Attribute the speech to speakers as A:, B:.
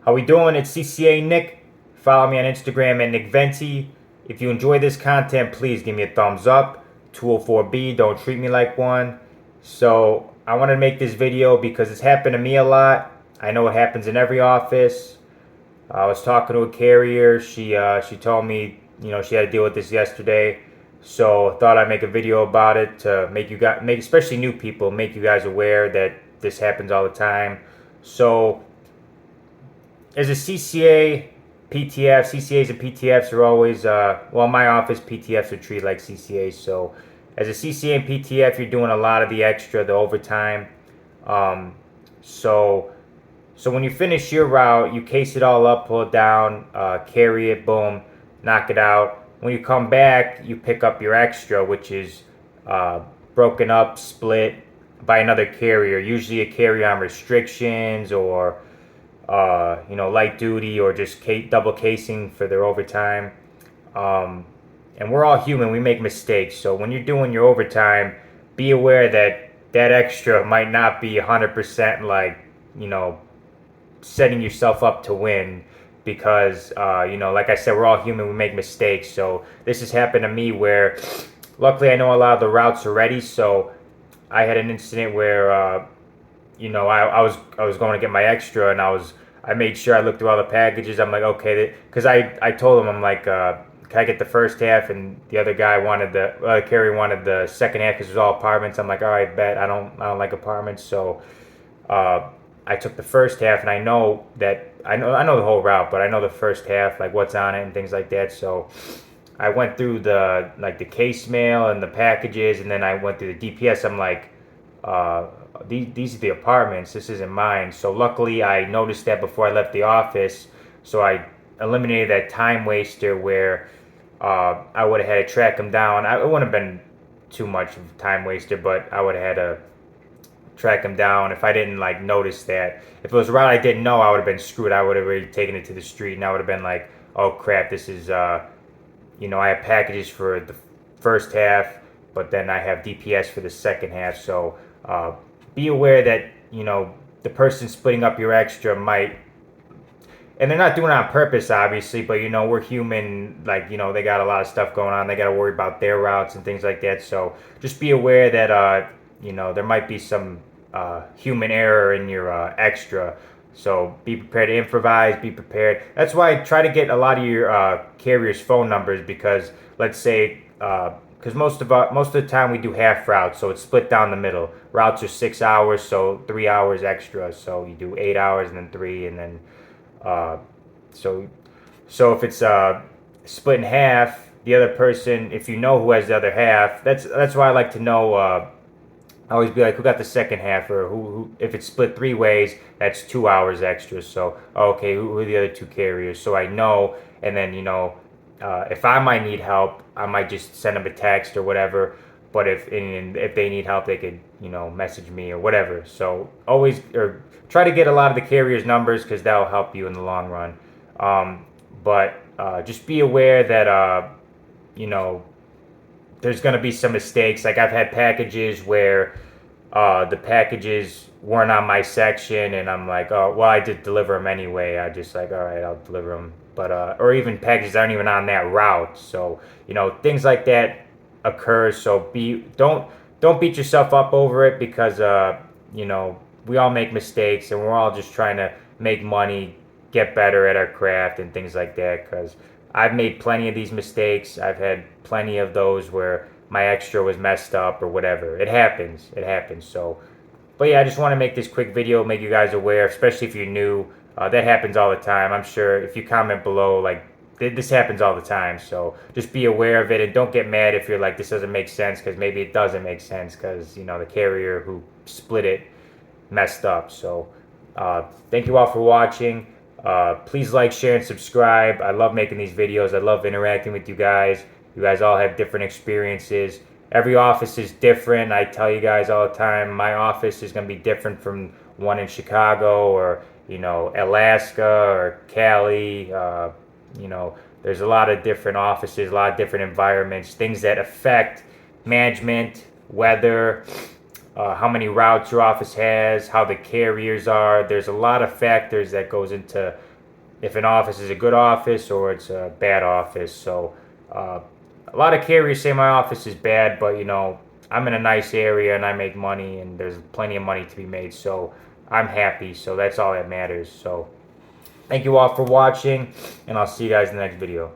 A: How we doing? It's CCA Nick. Follow me on Instagram at Nick Venti. If you enjoy this content, please give me a thumbs up. 204B, don't treat me like one. So I wanted to make this video because it's happened to me a lot. I know it happens in every office. I was talking to a carrier. She told me, she had to deal with this yesterday. So thought I'd make a video about it to make especially new people, make you guys aware that this happens all the time. So as a CCA, PTF, CCAs and PTFs are always, well, in my office, PTFs are treated like CCAs. So as a CCA and PTF, you're doing a lot of the extra, the overtime. Um, so, so when you finish your route, you case it all up, pull it down, carry it, boom, knock it out. When you come back, you pick up your extra, which is broken up, split by another carrier, usually a carrier on restrictions or light duty or just double casing for their overtime. And we're all human. We make mistakes. So when you're doing your overtime, be aware that that extra might not be 100% like, setting yourself up to win because, like I said, we're all human. We make mistakes. So this has happened to me where luckily I know a lot of the routes already. So I had an incident where, I was going to get my extra and I made sure I looked through all the packages. I'm like, okay, because I told him, I'm like, can I get the first half? And the other guy wanted the carrier wanted the second half because it was all apartments. I'm like, all right, bet I don't like apartments. So I took the first half, and I know the whole route, but I know the first half, like what's on it and things like that. So I went through the case mail and the packages, and then I went through the DPS. I'm like, these are the apartments. This isn't mine. So luckily, I noticed that before I left the office. So I eliminated that time waster where I would have had to track them down. It wouldn't have been too much of a time waster, but I would have had to track them down if I didn't notice that. If it was a route I didn't know, I would have been screwed. I would have already taken it to the street, and I would have been like, oh crap, this is I have packages for the first half, but then I have DPS for the second half. So be aware that the person splitting up your extra might, and they're not doing it on purpose, obviously, but we're human. They got a lot of stuff going on. They got to worry about their routes and things like that. So just be aware that there might be some human error in your extra. So be prepared to improvise. Be prepared. That's why I try to get a lot of your carriers' phone numbers, because let's say because most of the time we do half routes, so it's split down the middle. Routes are 6 hours, so 3 hours extra. So you do 8 hours and then 3, and then so if it's split in half, the other person, if you know who has the other half, that's why I like to know. I always be like, who got the second half, or who if it's split 3 ways, that's 2 hours extra. So okay, who are the other 2 carriers? So I know, and then if I might need help, I might just send them a text or whatever. But if they need help, they could message me or whatever. So always try to get a lot of the carriers' numbers, because that'll help you in the long run. But just be aware that there's going to be some mistakes. Like I've had packages where the packages weren't on my section, and I'm like, oh well, I did deliver them anyway. I just like, all right, I'll deliver them. But or even packages aren't even on that route. So things like that occurs. So don't beat yourself up over it, because we all make mistakes, and we're all just trying to make money, get better at our craft and things like that. Because I've made plenty of these mistakes. I've had plenty of those where my extra was messed up or whatever. It happens. So, but yeah, I just want to make this quick video, make you guys aware, especially if you're new. That happens all the time. I'm sure if you comment below, this happens all the time. So just be aware of it, and don't get mad if you're like, this doesn't make sense, because maybe it doesn't make sense, because the carrier who split it messed up. So thank you all for watching. Please like, share, and subscribe. I love making these videos. I love interacting with you guys. You guys all have different experiences. Every office is different. I tell you guys all the time, my office is going to be different from one in Chicago or Alaska or Cali. There's a lot of different offices, a lot of different environments, things that affect management, weather, how many routes your office has, how the carriers are. There's a lot of factors that goes into if an office is a good office or it's a bad office. So a lot of carriers say my office is bad, but I'm in a nice area and I make money and there's plenty of money to be made. So I'm happy. So that's all that matters. So thank you all for watching, and I'll see you guys in the next video.